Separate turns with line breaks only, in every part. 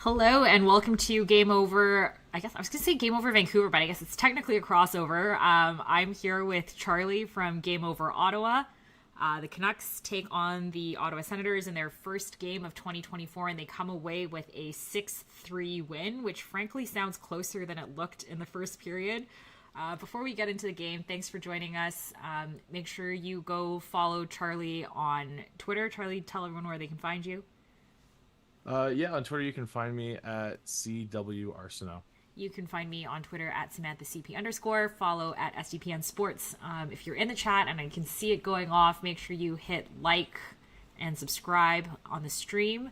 Hello and welcome to Game Over. I guess I was going to say Game Over Vancouver, but I guess it's technically a crossover. I'm here with Charlie from Game Over Ottawa. The Canucks take on the Ottawa Senators in their first game of 2024, and they come away with a 6-3 win, which frankly sounds closer than it looked in the first period. Before we get into the game, thanks for joining us. Make sure you go follow Charlie on Twitter. Charlie, tell everyone where they can find you.
Yeah, on Twitter you can find me at CW Arsenault.
You can find me on Twitter at Samantha CP_. Follow at SDPN Sports. If you're in the chat and I can see it going off, make sure you hit like and subscribe on the stream.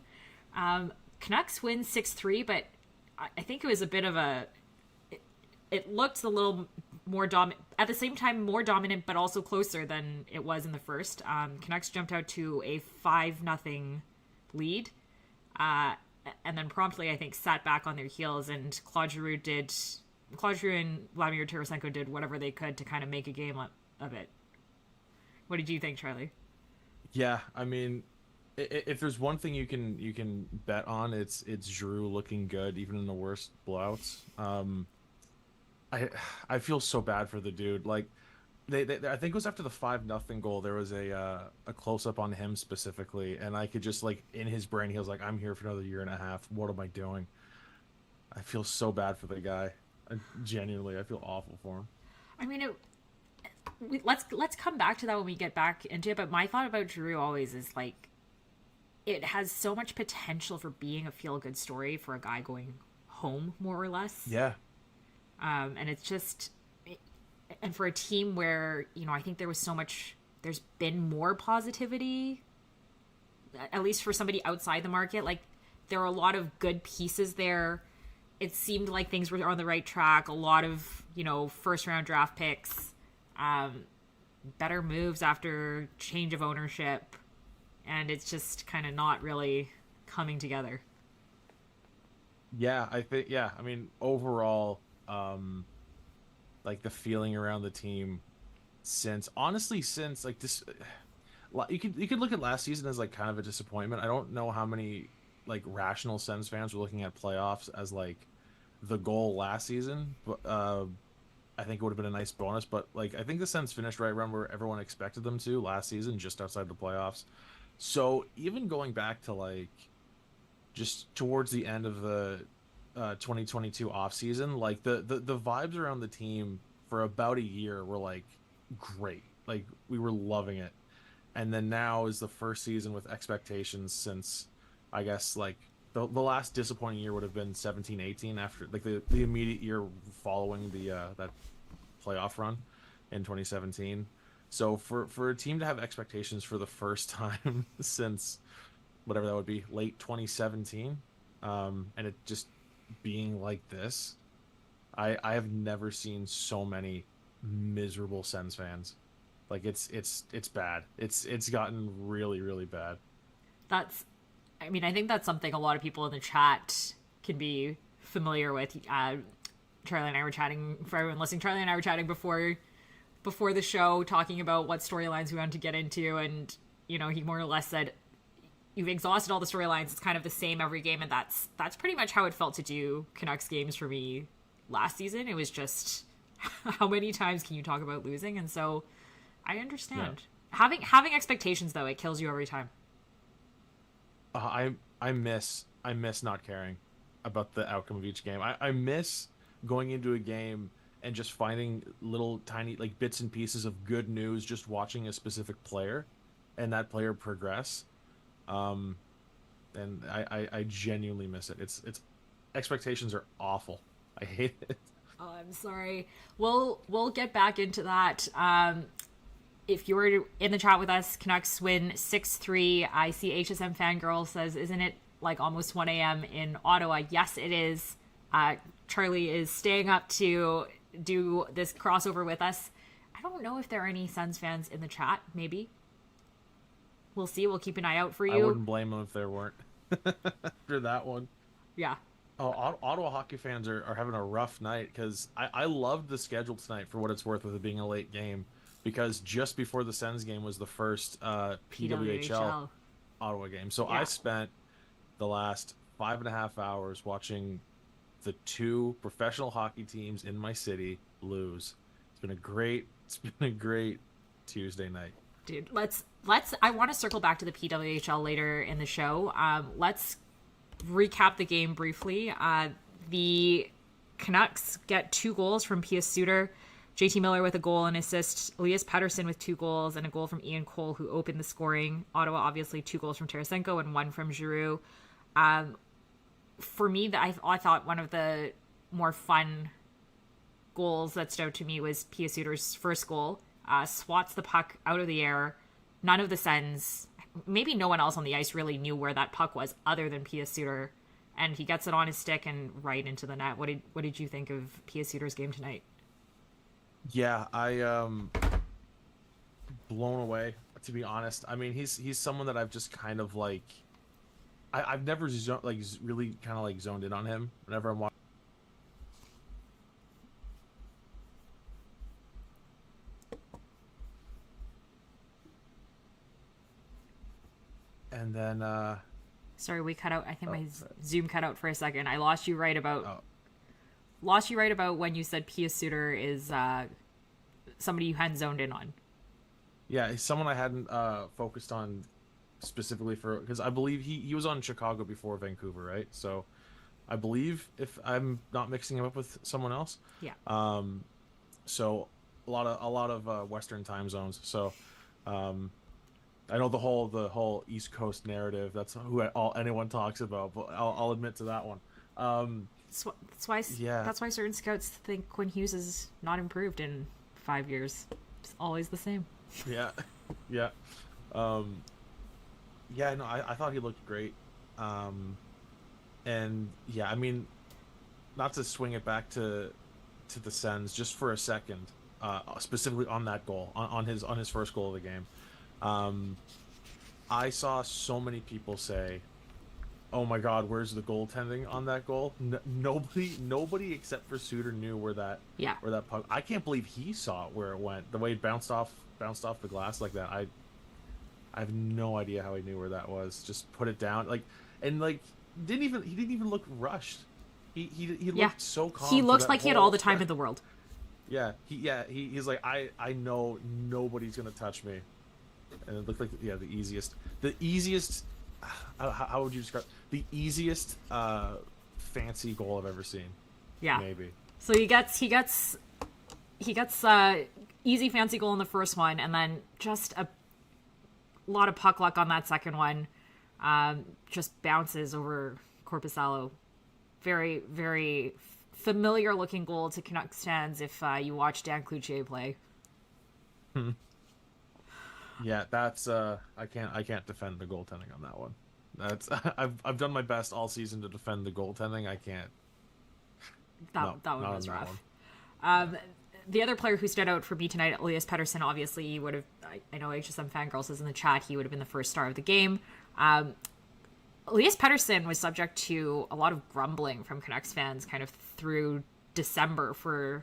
Canucks win 6-3, but I think it was a bit of a... It looked a little more dominant, at the same time more dominant, but also closer than it was in the first. Canucks jumped out to a 5-0 lead. And then promptly, I think, sat back on their heels, and Claude Giroux and Vladimir Tarasenko did whatever they could to kind of make a game of it. What did you think, Charlie?
Yeah, I mean, if there's one thing you can bet on, it's Giroux looking good even in the worst blowouts. I feel so bad for the dude. Like they I think it was after the 5-0 goal. There was a close up on him specifically, and I could just like in his brain he was like, "I'm here for another year and a half. What am I doing?" I feel so bad for the guy. Genuinely, I feel awful for him.
I mean, let's come back to that when we get back into it. But my thought about Giroux always is like, it has so much potential for being a feel good story for a guy going home, more or less.
Yeah,
And it's just, and for a team where, I think there's been more positivity, at least for somebody outside the market. Like, there are a lot of good pieces there. It seemed like things were on the right track. A lot of, first round draft picks, better moves after change of ownership. And it's just kind of not really coming together.
yeah, I mean, overall, like the feeling around the team since like this, you could look at last season as like kind of a disappointment. I don't know how many like rational Sens fans were looking at playoffs as like the goal last season, but I think it would have been a nice bonus. But like I think the Sens finished right around where everyone expected them to last season, just outside the playoffs. So even going back to like just towards the end of the 2022 off season, like the vibes around the team for about a year were like great. Like we were loving it. And then now is the first season with expectations since I guess like the last disappointing year would have been 17-18 after like the immediate year following the that playoff run in 2017. So for a team to have expectations for the first time since whatever that would be, late 2017, and it just being like this, I have never seen so many miserable Sens fans. Like it's bad. It's gotten really really bad.
I think that's something a lot of people in the chat can be familiar with. Charlie and I were chatting, for everyone listening, Charlie and I were chatting before the show, talking about what storylines we wanted to get into, and he more or less said, "You've exhausted all the storylines. It's kind of the same every game," and that's pretty much how it felt to do Canucks games for me last season. It was just, how many times can you talk about losing? And so I understand. Yeah. Having expectations, though, it kills you every time.
I miss not caring about the outcome of each game. I miss going into a game and just finding little tiny like bits and pieces of good news, just watching a specific player and that player progress. And I genuinely miss it. It's expectations are awful. I hate it.
Oh, I'm sorry. We'll get back into that. If you were in the chat with us, Canucks win 6-3. I see HSM Fangirl says, "Isn't it like almost 1 a.m. in Ottawa?" Yes, it is. Charlie is staying up to do this crossover with us. I don't know if there are any Sens fans in the chat. Maybe. We'll see. We'll keep an eye out for you.
I wouldn't blame them if there weren't. After that one.
Yeah.
Oh, Ottawa hockey fans are having a rough night because I loved the schedule tonight for what it's worth with it being a late game, because just before the Sens game was the first PWHL Ottawa game. So yeah. I spent the last 5.5 hours watching the two professional hockey teams in my city lose. It's been a great Tuesday night.
Dude, let's I want to circle back to the PWHL later in the show. Let's recap the game briefly. The Canucks get 2 goals from Pia Suter, JT Miller with a goal and assist, Elias Pettersson with 2 goals, and a goal from Ian Cole, who opened the scoring. Ottawa, obviously, 2 goals from Tarasenko and 1 from Giroux. For me, I thought one of the more fun goals that stood out to me was Pia Suter's first goal. Swats the puck out of the air. None of the Sens, maybe no one else on the ice really knew where that puck was other than Pia Suter. And he gets it on his stick and right into the net. What did you think of Pia Suter's game tonight?
Yeah, I blown away, to be honest. I mean, he's someone that I've just kind of like I've never really kind of like zoned in on him whenever I'm watching. And then
Sorry, we cut out. I think my Zoom cut out for a second. I lost you right about when you said Pia Suter is somebody you hadn't zoned in on.
Yeah, he's someone I hadn't focused on specifically because I believe he was on Chicago before Vancouver, right? So I believe, if I'm not mixing him up with someone else.
Yeah.
So a lot of Western time zones. So I know the whole East Coast narrative. That's who anyone talks about, but I'll admit to that one.
That's why certain scouts think Quinn Hughes is not improved in 5 years. It's always the same.
Yeah. Yeah. No, I thought he looked great. And yeah, I mean, not to swing it back to the Sens just for a second, specifically on that goal, on his first goal of the game. I saw so many people say, "Oh my God, where's the goaltending on that goal?" Nobody except for Suter knew where that puck. I can't believe he saw it where it went. The way it bounced off the glass like that. I have no idea how he knew where that was. Just put it down, he didn't even look rushed. He looked so calm.
He looks like he had all the time in the world.
Yeah, he's like, I know nobody's gonna touch me. And it looked like the easiest how would you describe the easiest fancy goal I've ever seen?
Yeah,
maybe.
So he gets easy fancy goal in the first one, and then just a lot of puck luck on that second one. Just bounces over Korpisalo. Very, very familiar looking goal to Canucks fans if you watch Dan Cloutier play.
Yeah, that's I can't defend the goaltending on that one. That's I've done my best all season to defend the goaltending. I can't.
That one was rough. The other player who stood out for me tonight, Elias Pettersson, obviously he would have. I know HSM Fangirl says in the chat he would have been the first star of the game. Elias Pettersson was subject to a lot of grumbling from Canucks fans kind of through December for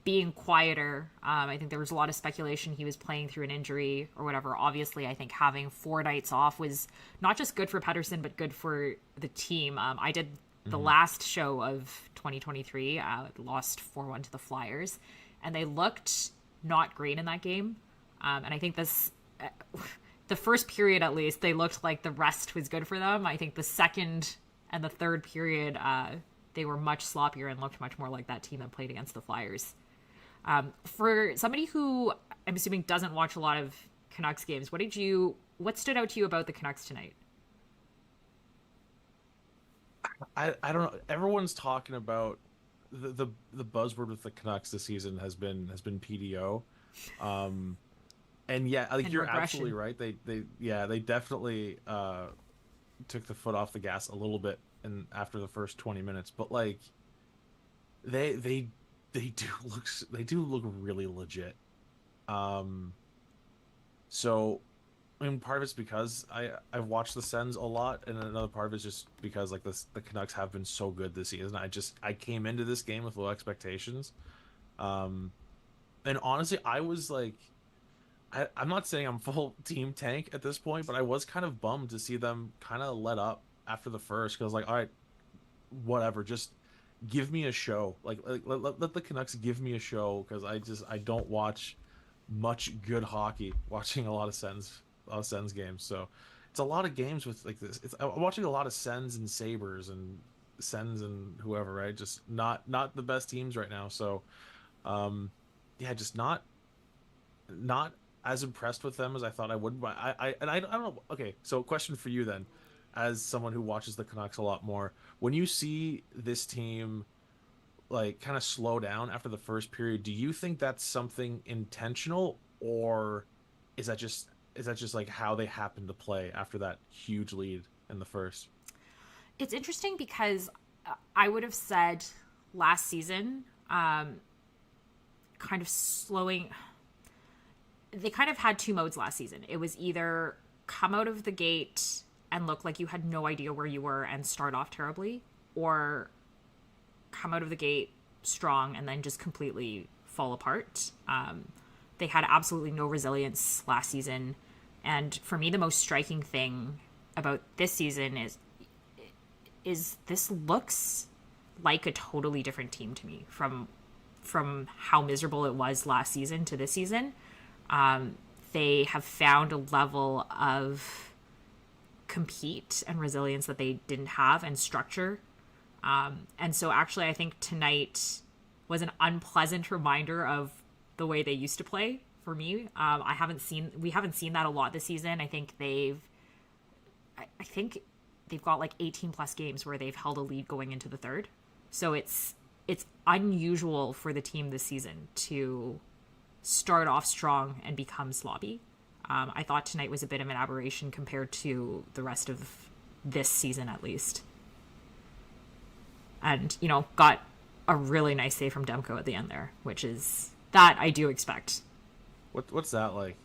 being quieter. I think there was a lot of speculation he was playing through an injury or whatever. Obviously, I think having 4 nights off was not just good for Pettersson, but good for the team. I did the last show of 2023, lost 4-1 to the Flyers, and they looked not great in that game. And I think the first period, at least, they looked like the rest was good for them. I think the second and the third period, they were much sloppier and looked much more like that team that played against the Flyers. For somebody who I'm assuming doesn't watch a lot of Canucks games, what stood out to you about the Canucks tonight?
I don't know. Everyone's talking about the buzzword with the Canucks this season has been PDO. And yeah, like, you're absolutely right. They definitely took the foot off the gas a little bit after the first 20 minutes, but like they do look really legit. So I mean, part of it's because I've watched the Sens a lot, and another part of it's just because like the Canucks have been so good this season. I came into this game with low expectations, and honestly, I was like, I'm not saying I'm full team tank at this point, but I was kind of bummed to see them kind of let up after the first, because like, all right, whatever, just give me a show. Like, let the Canucks give me a show, because I don't watch much good hockey. Watching a lot of Sens games. So it's a lot of games with like this. I'm watching a lot of Sens and Sabres and Sens and whoever, right? Just not the best teams right now. So um, yeah, just not as impressed with them as I thought I would. But I don't know. Okay, so question for you then, as someone who watches the Canucks a lot more, when you see this team like kind of slow down after the first period, do you think that's something intentional, or is that just like how they happen to play after that huge lead in the first?
It's interesting because I would have said last season, kind of slowing. They kind of had two modes last season. It was either come out of the gate and look like you had no idea where you were and start off terribly, or come out of the gate strong and then just completely fall apart. They had absolutely no resilience last season. And for me, the most striking thing about this season is this looks like a totally different team to me from how miserable it was last season to this season. They have found a level of compete and resilience that they didn't have, and structure. And so actually I think tonight was an unpleasant reminder of the way they used to play for me. We haven't seen that a lot this season. I think they've got like 18 plus games where they've held a lead going into the third. So it's unusual for the team this season to start off strong and become sloppy. I thought tonight was a bit of an aberration compared to the rest of this season, at least. And, got a really nice save from Demko at the end there, which is that I do expect.
What's that like?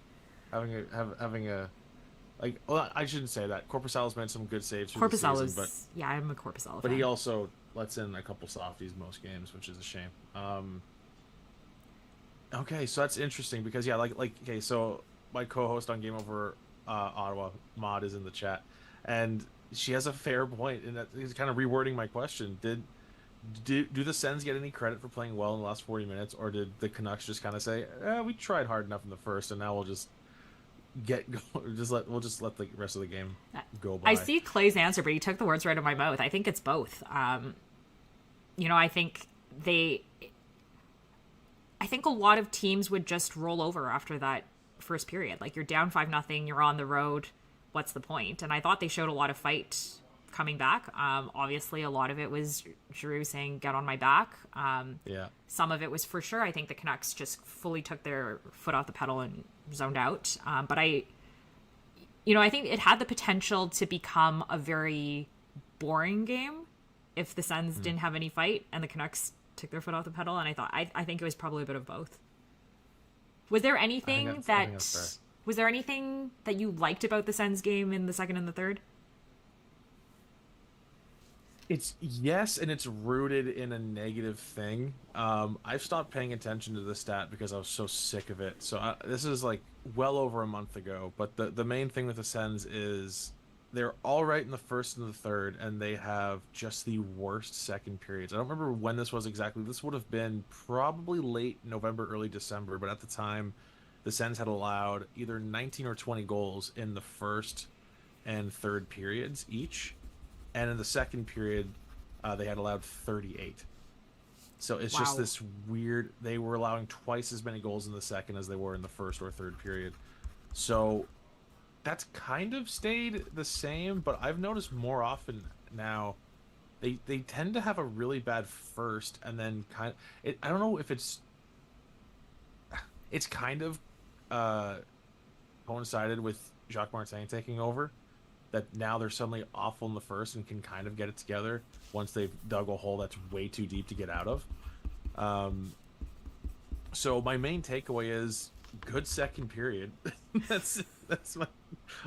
Having a like, well, I shouldn't say that. Korpisalo's made some good saves through the season, but
yeah, I'm a Korpisalo fan.
But he also lets in a couple softies most games, which is a shame. Okay, so that's interesting because yeah, okay, so my co-host on Game Over Ottawa, Maud, is in the chat, and she has a fair point in that he's kind of rewording my question. Do the Sens get any credit for playing well in the last 40 minutes, or did the Canucks just kind of say, we tried hard enough in the first, and now we'll just we'll just let the rest of the game go by?
I see Clay's answer, but he took the words right out of my mouth. I think it's both. I think a lot of teams would just roll over after that first period. Like, you're down 5-0, you're on the road. What's the point? And I thought they showed a lot of fight coming back. Obviously, a lot of it was Giroux saying, get on my back.
Yeah.
Some of it was for sure. I think the Canucks just fully took their foot off the pedal and zoned out. But I think it had the potential to become a very boring game if the Sens didn't have any fight and the Canucks took their foot off the pedal. And I think it was probably a bit of both. Was there anything that you liked about the Sens game in the second and the third?
It's yes, and it's rooted in a negative thing. I've stopped paying attention to the stat because I was so sick of it. So this is like well over a month ago. But the main thing with the Sens is they're all right in the first and the third, and they have just the worst second periods. I don't remember when this was exactly. This would have been probably late November, early December. But at the time, the Sens had allowed either 19 or 20 goals in the first and third periods each. And in the second period, they had allowed 38. So it's just this weird... They were allowing twice as many goals in the second as they were in the first or third period. So that's kind of stayed the same, but I've noticed more often now they tend to have a really bad first, and then I don't know if it's kind of coincided with Jacques Martin taking over, that now they're suddenly awful in the first and can kind of get it together once they've dug a hole that's way too deep to get out of. So my main takeaway is good second period. that's my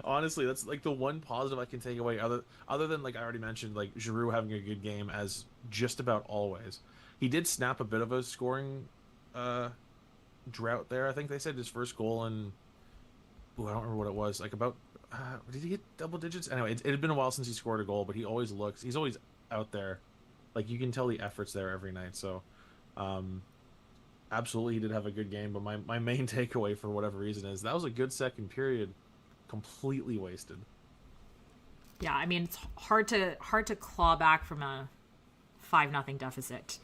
honestly, that's like the one positive I can take away, other than, like I already mentioned, like Giroux having a good game as just about always. He did snap a bit of a scoring drought there. I think they said his first goal in I don't remember what it was, like about did he hit double digits? Anyway, it had been a while since he scored a goal, but he's always out there. Like, you can tell the effort's there every night. So, absolutely, he did have a good game. But my main takeaway, for whatever reason, is that was a good second period, completely wasted.
Yeah, I mean, it's hard to claw back from a 5-0 deficit.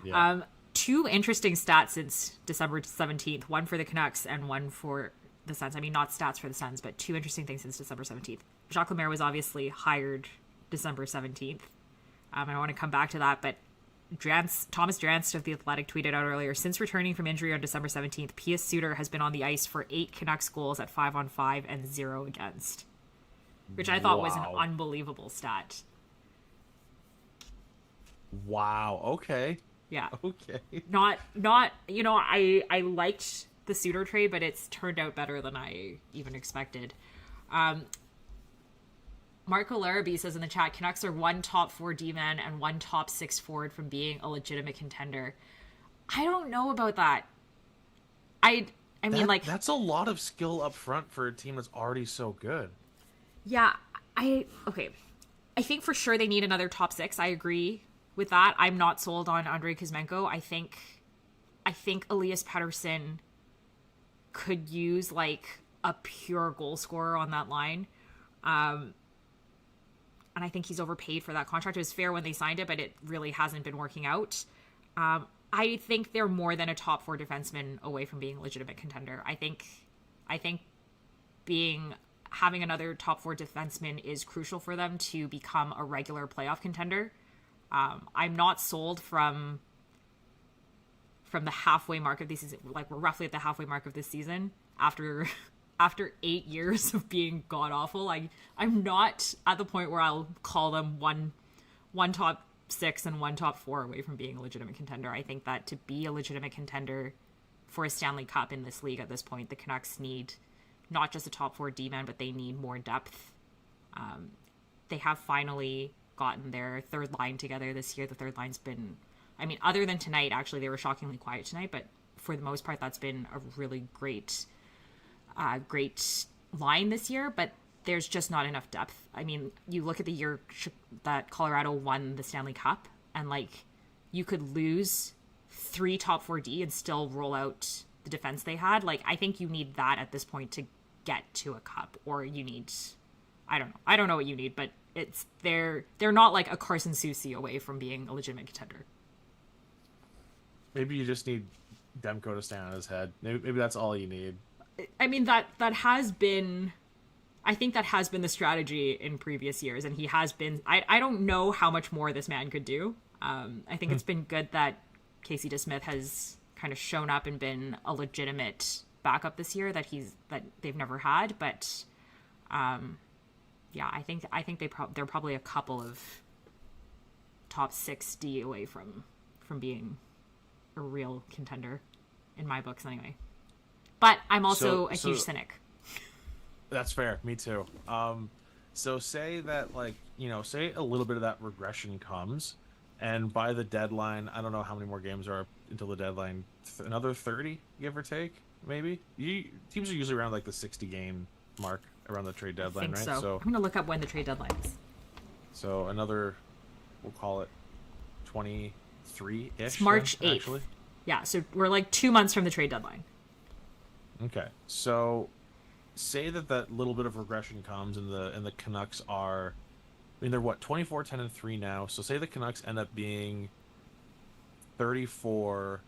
Yeah.
Two interesting stats since December 17th, one for the Canucks and one for the Sens. I mean, not stats for the Sens, but two interesting things since December 17th. Jacques Lemaire was obviously hired December 17th. And I want to come back to that, but Thomas Drance of The Athletic tweeted out earlier, since returning from injury on December 17th, Pius Suter has been on the ice for 8 Canucks goals at 5-on-5 and 0 against, which I thought was an unbelievable stat.
Wow. Okay.
Yeah.
Okay.
Not, I liked the Suter trade, but it's turned out better than I even expected. Marco Larrabee says in the chat, Canucks are 1 top 4 D-man and 1 top 6 forward from being a legitimate contender. I don't know about that. I mean,
that's a lot of skill up front for a team that's already so good.
Yeah, okay. I think for sure they need another top 6. I agree with that. I'm not sold on Andrei Kuzmenko. I think Elias Pettersson could use like a pure goal scorer on that line. And I think he's overpaid for that contract. It was fair when they signed it, but it really hasn't been working out. I think they're more than a top 4 defenseman away from being a legitimate contender. I think having another top 4 defenseman is crucial for them to become a regular playoff contender. I'm not sold from the halfway mark of this season. Like, we're roughly at the halfway mark of this season after 8 years of being god awful. I'm not at the point where I'll call them one top 6 and 1 top 4 away from being a legitimate contender. I think that to be a legitimate contender for a Stanley Cup in this league at this point, the Canucks need not just a top 4 D-man, but they need more depth. They have finally gotten their third line together this year. The third line's been, I mean, other than tonight, actually, they were shockingly quiet tonight, but for the most part, that's been a really great line this year, but there's just not enough depth. I mean, you look at the year that Colorado won the Stanley Cup, and like, you could lose 3 top 4D and still roll out the defense they had. Like, I think you need that at this point to get to a cup, or you need, I don't know what you need, but they're not like a Carson Soucy away from being a legitimate contender.
Maybe you just need Demko to stand on his head. Maybe that's all you need.
I mean, that has been, I think that has been the strategy in previous years, and he has been, I don't know how much more this man could do. I think it's been good that Casey DeSmith has kind of shown up and been a legitimate backup this year that they've never had, but yeah, I think they're probably a couple of top 6D away from being a real contender in my books anyway. But I'm also a huge cynic.
That's fair. Me too. So say that, like, say a little bit of that regression comes, and by the deadline, I don't know how many more games are until the deadline, another 30, give or take, maybe? Teams are usually around like the 60 game mark around the trade deadline, right? So
I'm going to look up when the trade deadline is.
So another, we'll call it 23-ish.
It's March 8th. Actually. Yeah, so we're like 2 months from the trade deadline.
Okay, so say that little bit of regression comes, and the Canucks are, I mean, they're what, 24-10-3 now. So say the Canucks end up being 34.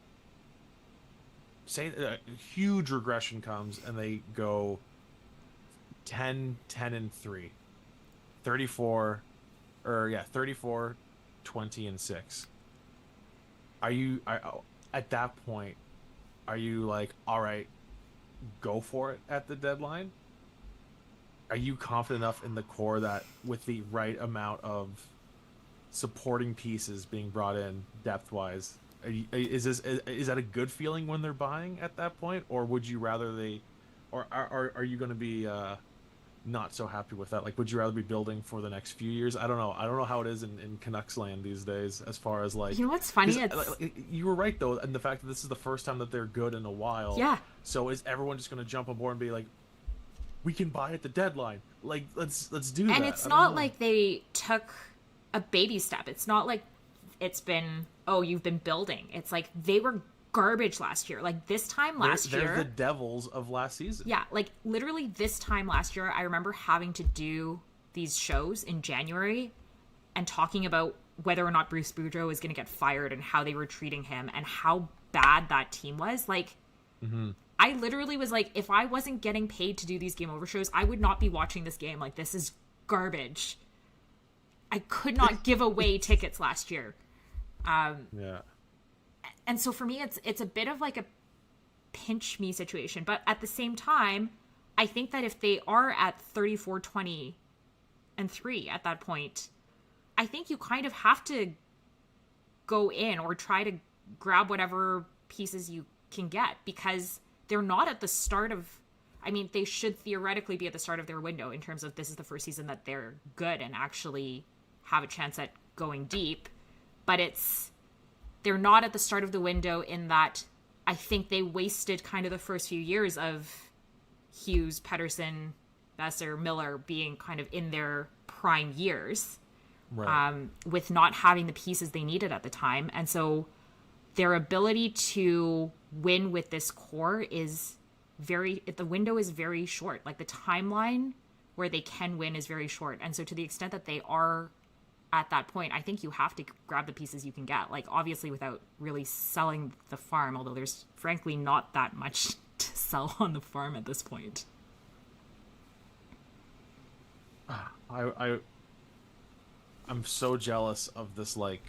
Say a huge regression comes and they go 10-10-3, 34, 20-6. Are you at that point? Are you like, all right, go for it at the deadline? Are you confident enough in the core that with the right amount of supporting pieces being brought in depth-wise, is that a good feeling when they're buying at that point, or would you rather are you going to be not so happy with that? Like, would you rather be building for the next few years? I don't know how it is in Canucks land these days, as far as like,
you know what's funny,
you were right though, and the fact that this is the first time that they're good in a while.
Yeah.
So is everyone just going to jump aboard and be like, we can buy at the deadline. Like, let's do that.
And it's not like they took a baby step. It's not like it's been, oh, you've been building. It's like they were garbage last year. Like this time last year.
They're the Devils of last season.
Yeah, like literally this time last year, I remember having to do these shows in January and talking about whether or not Bruce Boudreau was going to get fired and how they were treating him and how bad that team was. Like, I literally was like, if I wasn't getting paid to do these Game Over shows, I would not be watching this game. Like, this is garbage. I could not give away tickets last year.
Yeah.
And so for me, it's a bit of like a pinch me situation. But at the same time, I think that if they are at 34-20 and 3 at that point, I think you kind of have to go in or try to grab whatever pieces you can get, because they're not at the start of, I mean, they should theoretically be at the start of their window in terms of this is the first season that they're good and actually have a chance at going deep. But they're not at the start of the window in that I think they wasted kind of the first few years of Hughes, Pettersson, Besser, Miller being kind of in their prime years, right, with not having the pieces they needed at the time. And so their ability to win with this core is the window is very short. Like the timeline where they can win is very short. And so to the extent that they are at that point, I think you have to grab the pieces you can get. Like obviously without really selling the farm, although there's frankly not that much to sell on the farm at this point.
I'm so jealous of this. Like,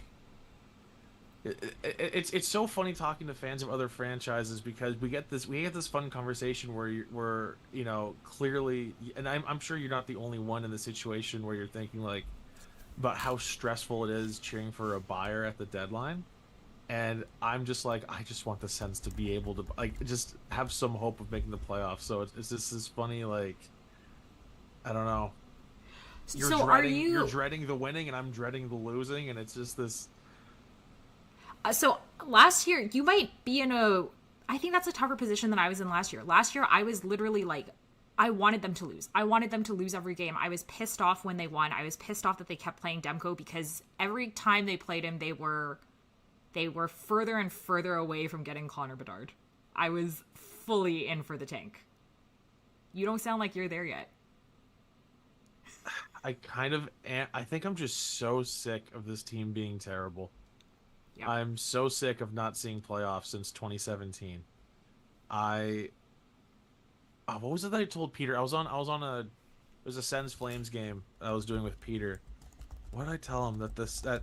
it's so funny talking to fans of other franchises, because we get this fun conversation where you know, clearly, and I'm sure you're not the only one in the situation where you're thinking like about how stressful it is cheering for a buyer at the deadline. And I'm just like, I just want the Sens to be able to like just have some hope of making the playoffs. So it's just this funny, like, I don't know. You're dreading the winning, and I'm dreading the losing, and it's just this.
So last year, you might be I think that's a tougher position than I was in last year. Last year, I was literally like, I wanted them to lose. I wanted them to lose every game. I was pissed off when they won. I was pissed off that they kept playing Demko, because every time they played him, they were further and further away from getting Connor Bedard. I was fully in for the tank. You don't sound like you're there yet.
I kind of am. I think I'm just so sick of this team being terrible. Yep. I'm so sick of not seeing playoffs since 2017. What was it that I told Peter? It was a Sens Flames game I was doing with Peter. What did I tell him? That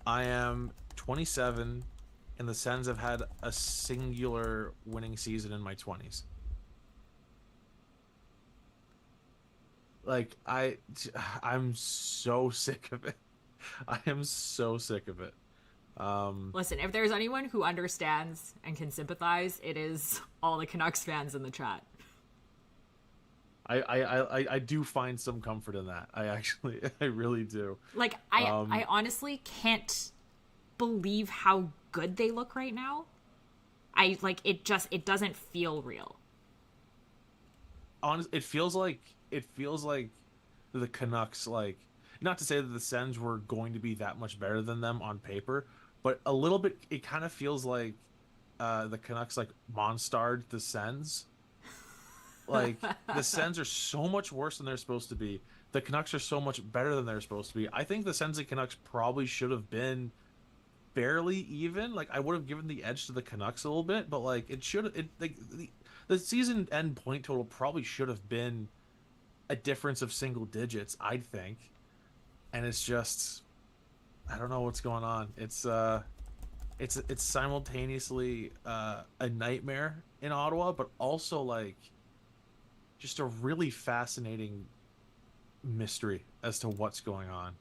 I am 27 and the Sens have had a singular winning season in my 20s. Like, I'm so sick of it. I am so sick of it.
Listen, if there's anyone who understands and can sympathize, it is all the Canucks fans in the chat.
I do find some comfort in that. I really do.
Like, I honestly can't believe how good they look right now. It doesn't feel real.
It feels like the Canucks, like, not to say that the Sens were going to be that much better than them on paper, but a little bit, it kind of feels like the Canucks like monstered the Sens. Like, the Sens are so much worse than they're supposed to be. The Canucks are so much better than they're supposed to be. I think the Sens and Canucks probably should have been barely even. Like, I would have given the edge to the Canucks a little bit, but like the season end point total probably should have been a difference of single digits, I'd think. And it's just, I don't know what's going on. It's simultaneously a nightmare in Ottawa, but also like just a really fascinating mystery as to what's going on.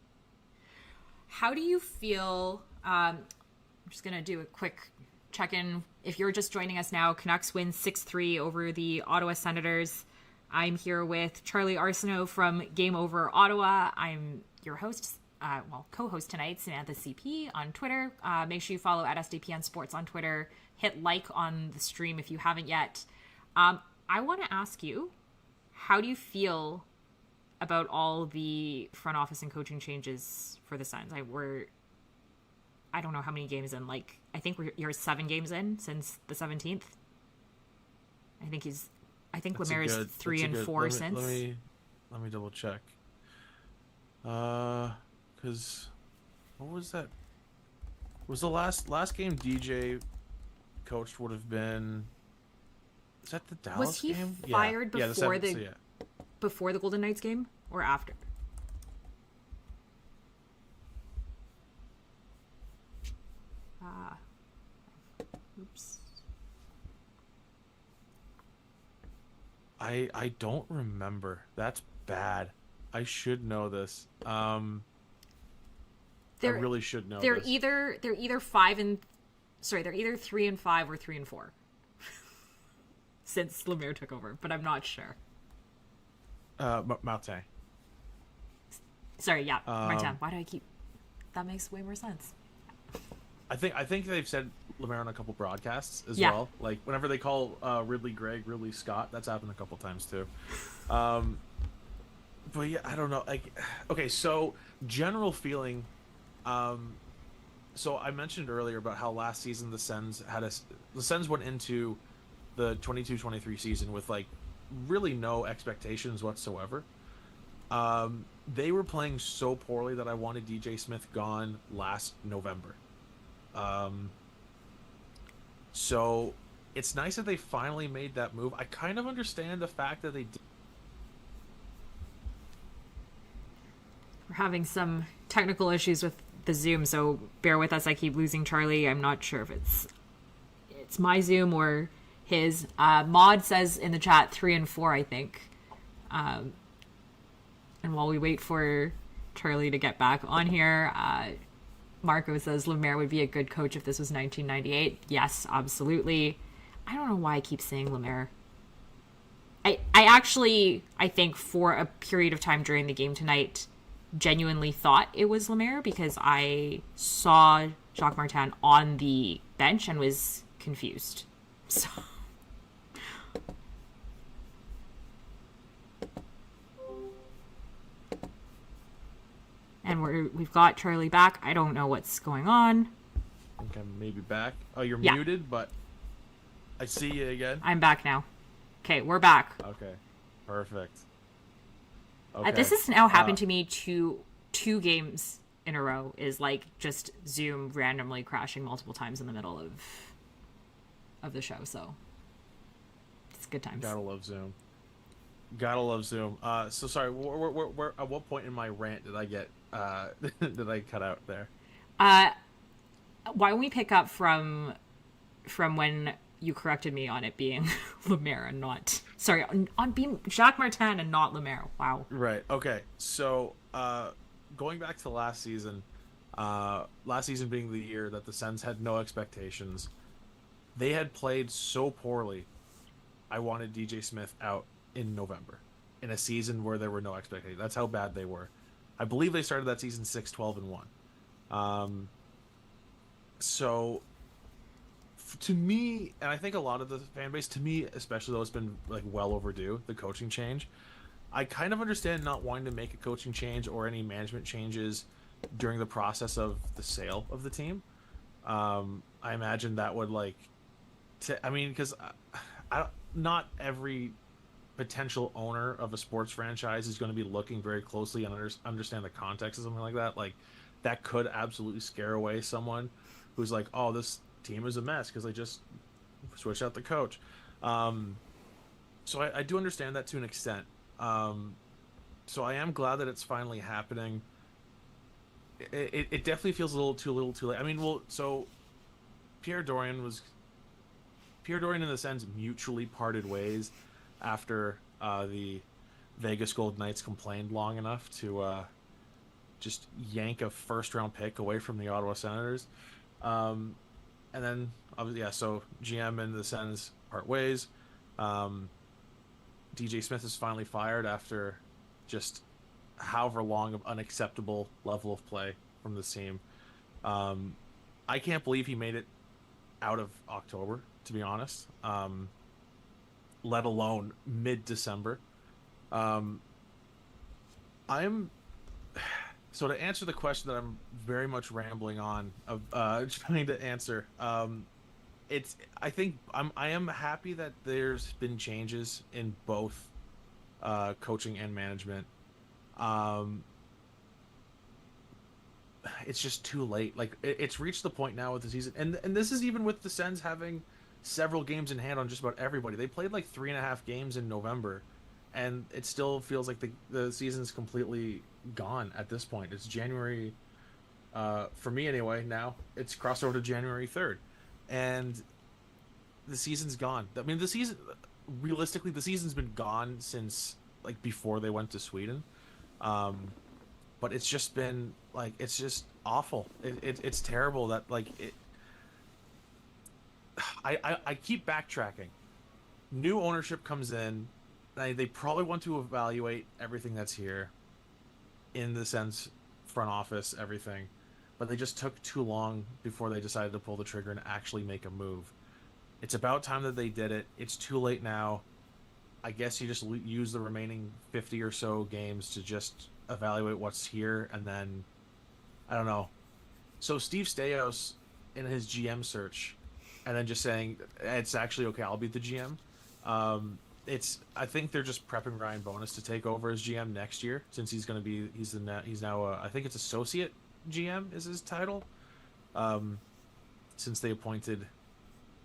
How do you feel? I'm just gonna do a quick check-in. If you're just joining us now, Canucks win 6-3 over the Ottawa Senators. I'm here with Charlie Arsenault from Game Over Ottawa. I'm your host, co-host tonight, Samantha CP on Twitter. Make sure you follow at SDPN Sports on Twitter. Hit like on the stream if you haven't yet. I want to ask you, how do you feel about all the front office and coaching changes for the Sens? I don't know how many games in. Like, I think you're 7 games in since the 17th. I think Lemaire's 3 and 4 since.
Let me double check. Because what was that? Was the last game DJ coached would have been? Is that the Dallas game?
Was he fired before the Golden Knights game or after? Oops.
I don't remember. That's bad. I should know this. I really should know.
They're either 3 and 5 or 3 and 4 since Lemaire took over, but I'm not sure.
Martin.
Sorry, yeah, Martin. Why do I keep? That makes way more sense.
I think they've said Lemaire on a couple broadcasts as well. Like whenever they call Ridley Gregg Ridley Scott, that's happened a couple times too. But yeah, I don't know. Like, okay, so general feeling. So I mentioned earlier about how last season the Sens went into the 22-23 season with like really no expectations whatsoever. They were playing so poorly that I wanted DJ Smith gone last November. So it's nice that they finally made that move. I kind of understand the fact that they did.
We're having some technical issues with the Zoom, so bear with us. I keep losing Charlie. I'm not sure if it's my Zoom or his. Maud says in the chat 3 and 4, I think. And while we wait for Charlie to get back on here, Marco says Lemaire would be a good coach if this was 1998. Yes, absolutely. I don't know why I keep saying Lemaire. I think for a period of time during the game tonight, genuinely thought it was Lemaire because I saw Jacques Martin on the bench and was confused. So. And we've got Charlie back. I don't know what's going on.
I think I'm maybe back. Oh, you're muted, but I see you again.
I'm back now. Okay, we're back.
Okay, perfect. Okay.
This has now happened to me two games in a row. Is like just Zoom randomly crashing multiple times in the middle of the show. So it's good times.
Gotta love Zoom. So sorry. Where at what point in my rant did I get? Did I cut out there?
Why don't we pick up from when you corrected me on it being Lemaire and not... Sorry, on being Jacques Martin and not Lemaire. Wow.
Right. Okay. So, going back to last season being the year that the Sens had no expectations, they had played so poorly, I wanted DJ Smith out in November in a season where there were no expectations. That's how bad they were. I believe they started that season 6-12-1. So to me, and I think a lot of the fan base, to me especially though, it's been like well overdue, the coaching change. I kind of understand not wanting to make a coaching change or any management changes during the process of the sale of the team. I imagine that would because not every potential owner of a sports franchise is going to be looking very closely and understand the context of something like that. Like that could absolutely scare away someone who's like, oh, this team is a mess because they just switched out the coach. So I do understand that to an extent. So I am glad that it's finally happening. It definitely feels a little too late. I mean, so Pierre Dorian in the Sens mutually parted ways after the Vegas Golden Knights complained long enough to just yank a first-round pick away from the Ottawa Senators. And then, obviously, so GM and the Sens part ways. DJ Smith is finally fired after just however long of unacceptable level of play from this team. I can't believe he made it out of October, to be honest. Let alone mid-December. Um, I'm so to answer the question that I'm very much rambling on of trying to answer. It's I am happy that there's been changes in both coaching and management. Um, it's just too late. Like it's reached the point now with the season, and this is even with the Sens having several games in hand on just about everybody. They played like 3.5 games in November, and it still feels like the season's completely gone at this point. It's January, for me anyway. Now it's crossed over to January 3rd, and the season's gone. I mean, the season realistically, the season's been gone since like before they went to Sweden. Um, but it's just been like it's just awful. It's terrible that like it. I keep backtracking. New ownership comes in. They probably want to evaluate everything that's here, in the sense, front office, everything, but they just took too long before they decided to pull the trigger and actually make a move. It's about time that they did it. It's too late now. I guess you just use the remaining 50 or so games to just evaluate what's here, and then I don't know. So Steve Staios in his GM search, and then just saying it's actually okay, I'll be the GM. It's I think they're just prepping Ryan Bonus to take over as GM next year, since he's going to be he's now I think it's associate GM is his title. Since they appointed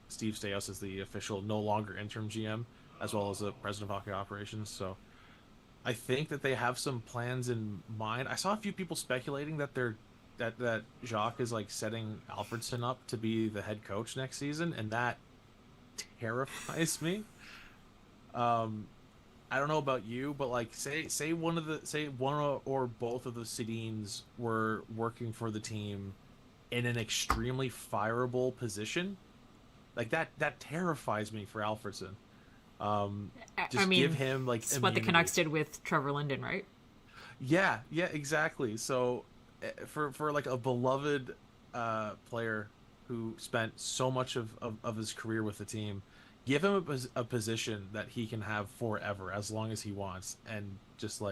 Steve Staios as the official, no longer interim GM, as well as the president of hockey operations. So I think that they have some plans in mind. I saw a few people speculating that that Jacques is like setting Alfredsson up to be the head coach next season, and that terrifies me. I don't know about you, but like say one or both of the Sedins were working for the team in an extremely fireable position, like that terrifies me for Alfredsson. Just give him like
it's what the Canucks did with Trevor Linden, right?
Yeah, exactly. So for like a beloved player who spent so much of his career with the team, give him a position that he can have forever, as long as he wants, and just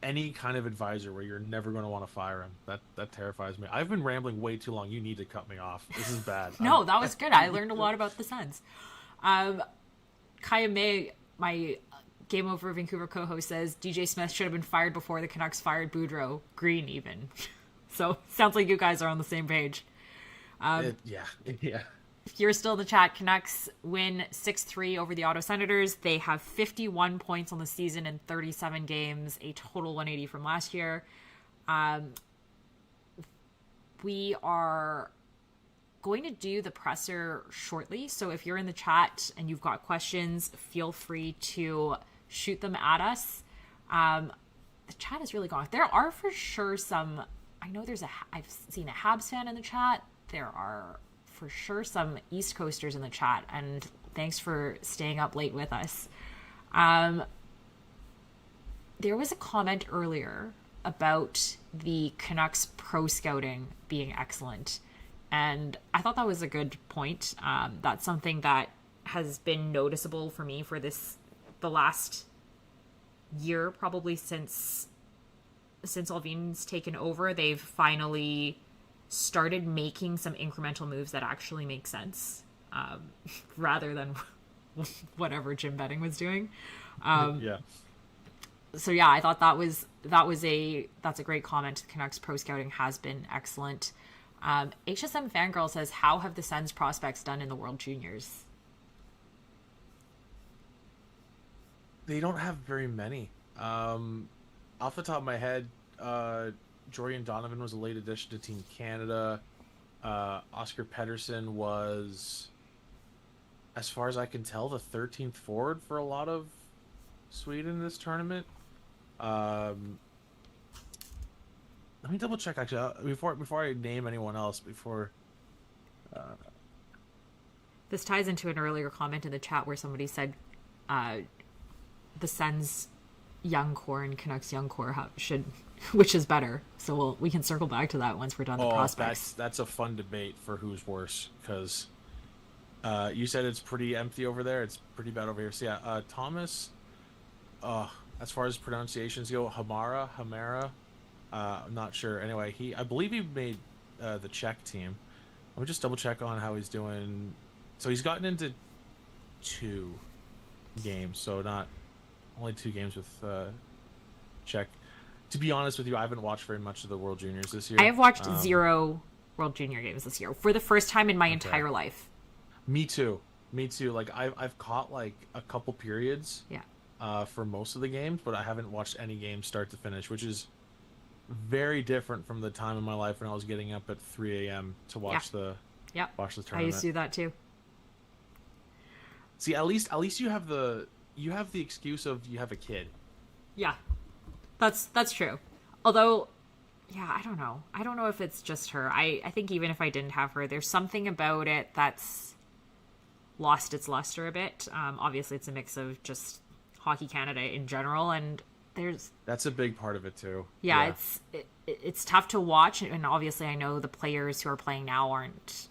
any kind of advisor where you're never going to want to fire him. That terrifies me. I've been rambling way too long. You need to cut me off. This is bad.
No, that was good. I learned a lot about the Sens. Kaya May, my Game Over Vancouver co-host, says DJ Smith should have been fired before the Canucks fired Boudreau. Green even. So sounds like you guys are on the same page.
Yeah.
If you're still in the chat, Canucks win 6-3 over the Ottawa Senators. They have 51 points on the season in 37 games, a total 180 from last year. We are going to do the presser shortly, so if you're in the chat and you've got questions, feel free to shoot them at us. The chat is really gone. There are for sure some, I know I've seen a Habs fan in the chat. There are for sure some East Coasters in the chat, and thanks for staying up late with us. There was a comment earlier about the Canucks pro scouting being excellent, and I thought that was a good point. That's something that has been noticeable for me for the last year, probably since Alvin's taken over. They've finally started making some incremental moves that actually make sense, rather than whatever Jim Benning was doing. So yeah, I thought that's a great comment. The Canucks pro scouting has been excellent. HSM Fangirl says, how have the Sens prospects done in the World Juniors?
They don't have very many. Off the top of my head, Jordan Donovan was a late addition to Team Canada. Oscar Pettersson was, as far as I can tell, the 13th forward for a lot of Sweden this tournament. Let me double check actually before I name anyone else.
This ties into an earlier comment in the chat where somebody said the Sens young core and Canucks young core should, which is better. So we can circle back to that once we're done the prospects.
That's a fun debate for who's worse, because you said it's pretty empty over there. It's pretty bad over here. So yeah, Thomas. as far as pronunciations go, Hamara. I'm not sure. Anyway, I believe he made the Czech team. Let me just double check on how he's doing. So he's gotten into 2 games, so not only 2 games with Czech. To be honest with you, I haven't watched very much of the World Juniors this year.
I have watched 0 World Junior games this year for the first time in my entire life.
Me too. Like I've caught like a couple periods.
Yeah.
For most of the games, but I haven't watched any games start to finish, which is very different from the time in my life when I was getting up at 3 a.m. to watch the tournament.
I used to do that too.
See, at least you have the excuse of you have a kid.
Yeah. That's true. Although, yeah, I don't know. I don't know if it's just her. I think even if I didn't have her, there's something about it that's lost its luster a bit. Obviously, it's a mix of just Hockey Canada in general, and that's
a big part of it too.
Yeah. It's tough to watch, and obviously I know the players who are playing now aren't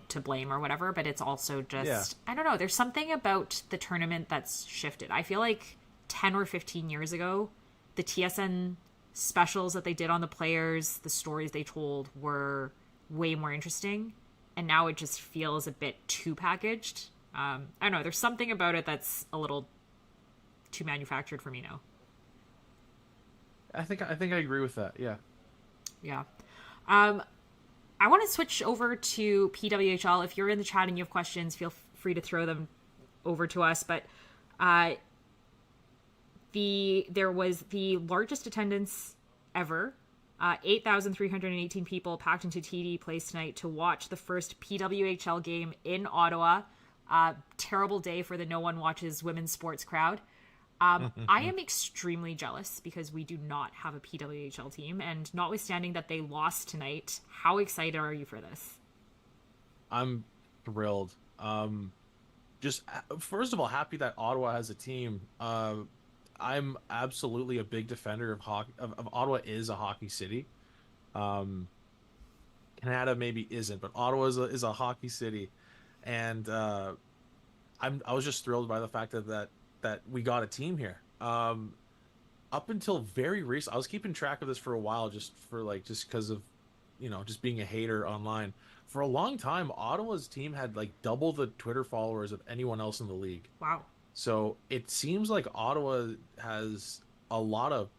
to blame or whatever, but it's also just I don't know, there's something about the tournament that's shifted. I feel like 10 or 15 years ago, the TSN specials that they did on the players, the stories they told were way more interesting, and now it just feels a bit too packaged. I don't know, there's something about it that's a little too manufactured for me now.
I think I agree with that.
Yeah. I want to switch over to PWHL. If you're in the chat and you have questions, feel free to throw them over to us. But there was the largest attendance ever. 8,318 people packed into TD Place tonight to watch the first PWHL game in Ottawa. Terrible day for the No One Watches Women's Sports crowd. I am extremely jealous because we do not have a PWHL team, and notwithstanding that they lost tonight, how excited are you for this?
I'm thrilled. Just first of all, happy that Ottawa has a team. I'm absolutely a big defender of hockey. Of Ottawa is a hockey city. Canada maybe isn't, but Ottawa is a hockey city, and I was just thrilled by the fact that we got a team here. Up until very recent, I was keeping track of this for a while, just because of, just being a hater online. For a long time, Ottawa's team had like double the Twitter followers of anyone else in the league.
Wow.
So it seems like Ottawa has a lot of.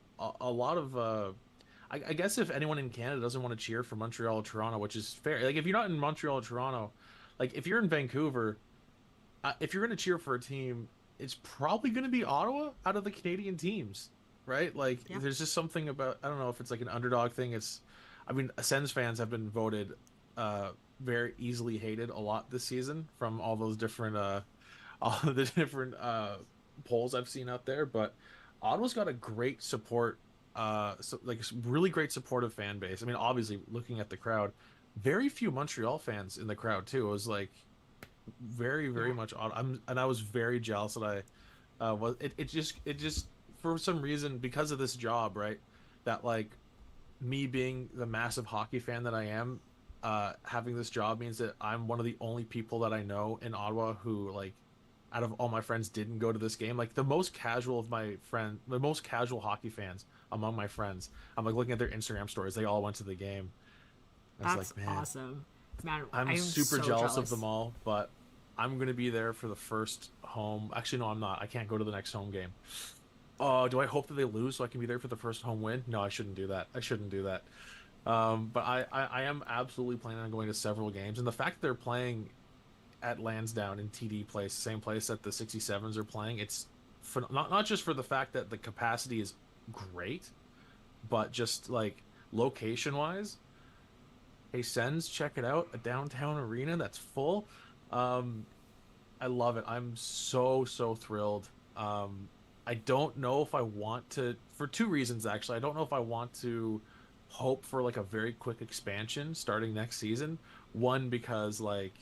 I guess if anyone in Canada doesn't want to cheer for Montreal or Toronto, which is fair, like if you're not in Montreal or Toronto, like if you're in Vancouver, if you're going to cheer for a team, it's probably going to be Ottawa out of the Canadian teams, right? Like, There's just something about, I don't know if it's like an underdog thing. Sens fans have been voted very easily hated a lot this season from all those different, polls I've seen out there. But Ottawa's got a great support, really great supportive fan base. I mean, obviously, looking at the crowd, very few Montreal fans in the crowd too. It was like, very much odd. I was very jealous that it just for some reason, because of this job, right, that like me being the massive hockey fan that I am, having this job means that I'm one of the only people that I know in Ottawa who, like, out of all my friends, didn't go to this game. Like the most casual hockey fans among my friends, I'm like looking at their Instagram stories, they all went to the game.
That's like, awesome. Man,
I'm super jealous of them all, but I'm going to be there for the first home. Actually, no, I'm not. I can't go to the next home game. Do I hope that they lose so I can be there for the first home win? No, I shouldn't do that. But I am absolutely planning on going to several games. And the fact that they're playing at Lansdowne in TD Place, the same place that the 67s are playing, it's not just for the fact that the capacity is great, but just like location-wise. Hey, Sens, check it out. A downtown arena that's full. I love it. I'm so thrilled. I don't know if I want to, for 2 reasons actually. I don't know if I want to hope for like a very quick expansion starting next season. One, because like,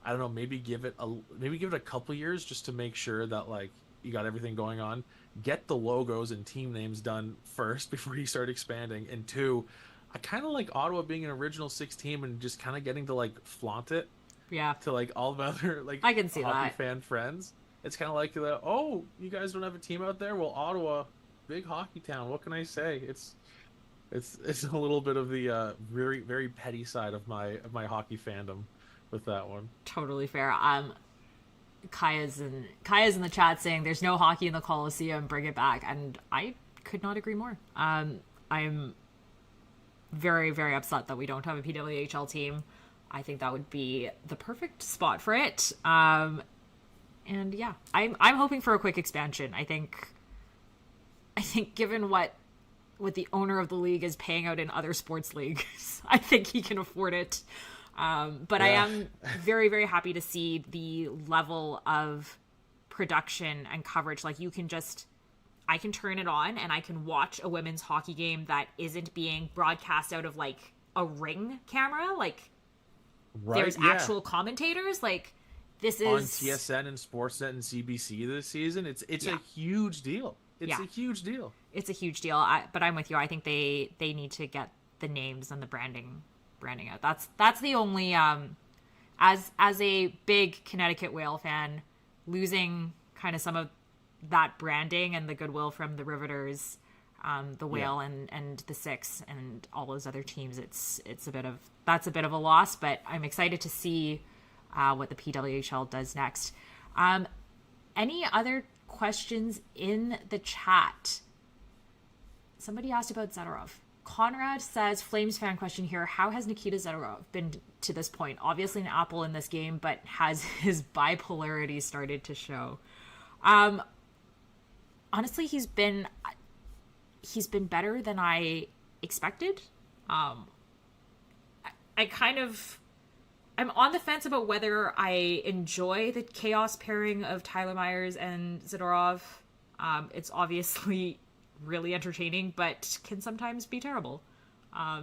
I don't know, maybe give it a couple years just to make sure that like you got everything going on. Get the logos and team names done first before you start expanding. And 2, I kind of like Ottawa being an original 6 team and just kind of getting to like flaunt it.
Yeah.
To like all the other like
I can see
hockey
that.
fan friends. It's kind of like, oh, you guys don't have a team out there? Well, Ottawa, big hockey town. What can I say? It's a little bit of the very very petty side of my hockey fandom with that one.
Totally fair. Kaya's in the chat saying there's no hockey in the Coliseum, bring it back, and I could not agree more. I'm very very upset that we don't have a PWHL team. I think that would be the perfect spot for it. And yeah, I'm hoping for a quick expansion. I think given what the owner of the league is paying out in other sports leagues, I think he can afford it. But yeah. I am very, very happy to see the level of production and coverage. Like I can turn it on and I can watch a women's hockey game that isn't being broadcast out of like a Ring camera. Like there's actual commentators. Like this is
on TSN and Sportsnet and CBC this season. It's a huge deal. It's a huge deal. It's a huge deal.
But I'm with you. I think they need to get the names and the branding out. That's the only as a big Connecticut Whale fan, losing kind of some of that branding and the goodwill from the Riveters, the Whale and the Six and all those other teams, it's a bit of a loss, but I'm excited to see what the PWHL does next. Any other questions in the chat? Somebody asked about Zadorov. Conrad says, Flames fan question here, how has Nikita Zadorov been to this point? Obviously an apple in this game, but has his bipolarity started to show? Honestly, he's been better than I expected. I'm on the fence about whether I enjoy the chaos pairing of Tyler Myers and Zadorov. It's obviously really entertaining, but can sometimes be terrible.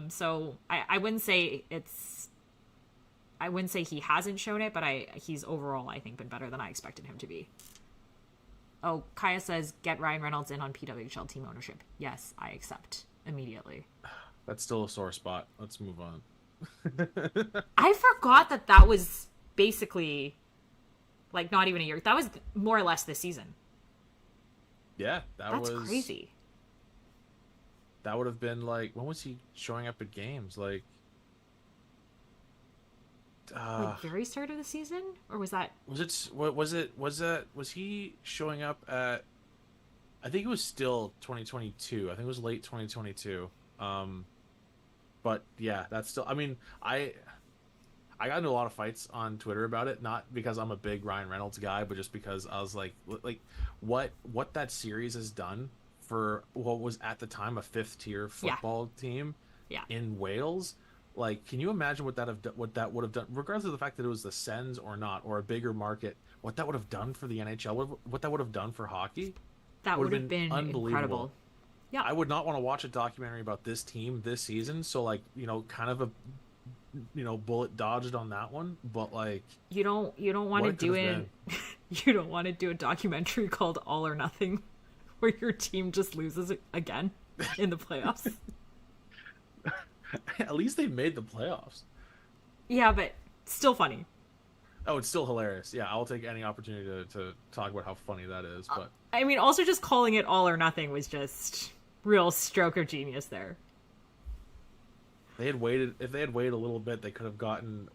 So I wouldn't say he hasn't shown it, but he's overall, I think, been better than I expected him to be. Oh, Kaya says, get Ryan Reynolds in on PWHL team ownership. Yes, I accept immediately.
That's still a sore spot. Let's move on.
I forgot that was basically like not even a year. That was more or less this season.
Yeah, that's
crazy.
That would have been like, when was he showing up at games? Like
very start of the season, or was
he showing up at? I think it was still 2022. I think it was late 2022. But yeah, that's still. I mean, I got into a lot of fights on Twitter about it, not because I'm a big Ryan Reynolds guy, but just because I was like what that series has done for what was at the time a 5th tier football team in Wales. Like, can you imagine what that would have done, regardless of the fact that it was the Sens or not, or a bigger market, what that would have done for the NHL, what that would have done for hockey?
That would have been unbelievable. Incredible. Yeah.
I would not want to watch a documentary about this team this season, so like, kind of a bullet dodged on that one, but like
you don't want to do it. You don't want to do a documentary called All or Nothing where your team just loses again in the playoffs.
At least they made the playoffs.
Yeah, but still funny.
Oh, it's still hilarious. Yeah, I'll take any opportunity to talk about how funny that is. But
I mean, also just calling it All or Nothing was just real stroke of genius there.
If they had waited a little bit, they could have gotten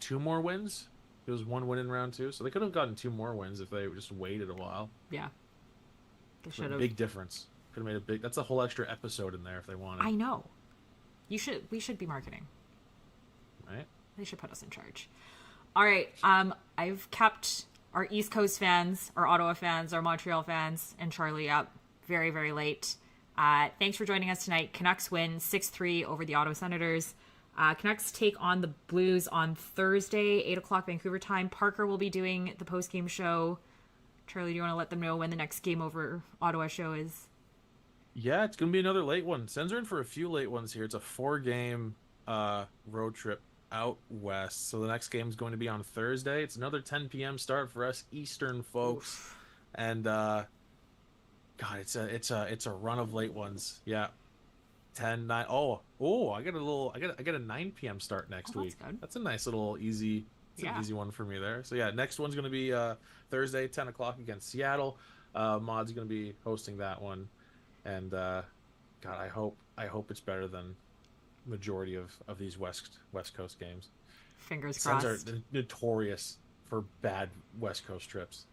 two more wins. It was 1 win in round 2, so they could have gotten 2 more wins if they just waited a while.
Yeah, they should have.
Big difference. Could have made a big. That's a whole extra episode in there if they wanted.
I know. We should be marketing.
Right.
They should put us in charge. All right. I've kept our East Coast fans, our Ottawa fans, our Montreal fans, and Charlie up very, very late. Thanks for joining us tonight. Canucks win 6-3 over the Ottawa Senators. Canucks take on the Blues on Thursday, 8 o'clock Vancouver time. Parker will be doing the post-game show. Charlie, do you want to let them know when the next game over Ottawa show is?
Yeah, it's going to be another late one. Sens are in for a few late ones here. It's a 4-game road trip out west. So the next game is going to be on Thursday. It's another 10 p.m. start for us Eastern folks. Oof. And God, it's a run of late ones. Yeah. 10, 9. Oh, I get a 9 p.m. start next week.
Good.
That's a nice little easy. It's an easy one for me there. So yeah, next one's going to be Thursday, 10 o'clock against Seattle. Mod's going to be hosting that one, and God, I hope it's better than majority of these West Coast games.
Fingers
Sens
crossed.
are notorious for bad West Coast trips.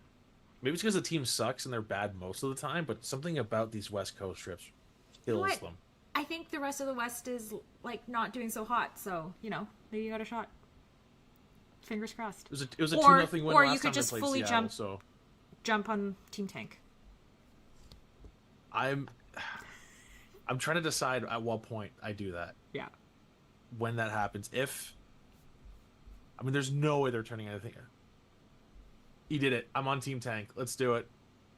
Maybe it's because the team sucks and they're bad most of the time, but something about these West Coast trips kills them.
I think the rest of the West is like not doing so hot, so maybe you got a shot. Fingers crossed.
It was a 2-0 win.
Or
last
you could
time
just
they played
fully
Seattle,
jump on Team Tank.
I'm trying to decide at what point I do that.
Yeah.
When that happens, there's no way they're turning anything. He did it. I'm on Team Tank. Let's do it.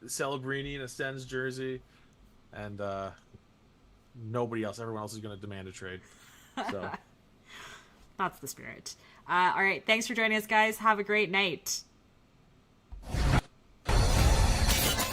Celebrini in a Sens jersey, and nobody else. Everyone else is going to demand a trade. So
that's the spirit. All right. Thanks for joining us, guys. Have a great night.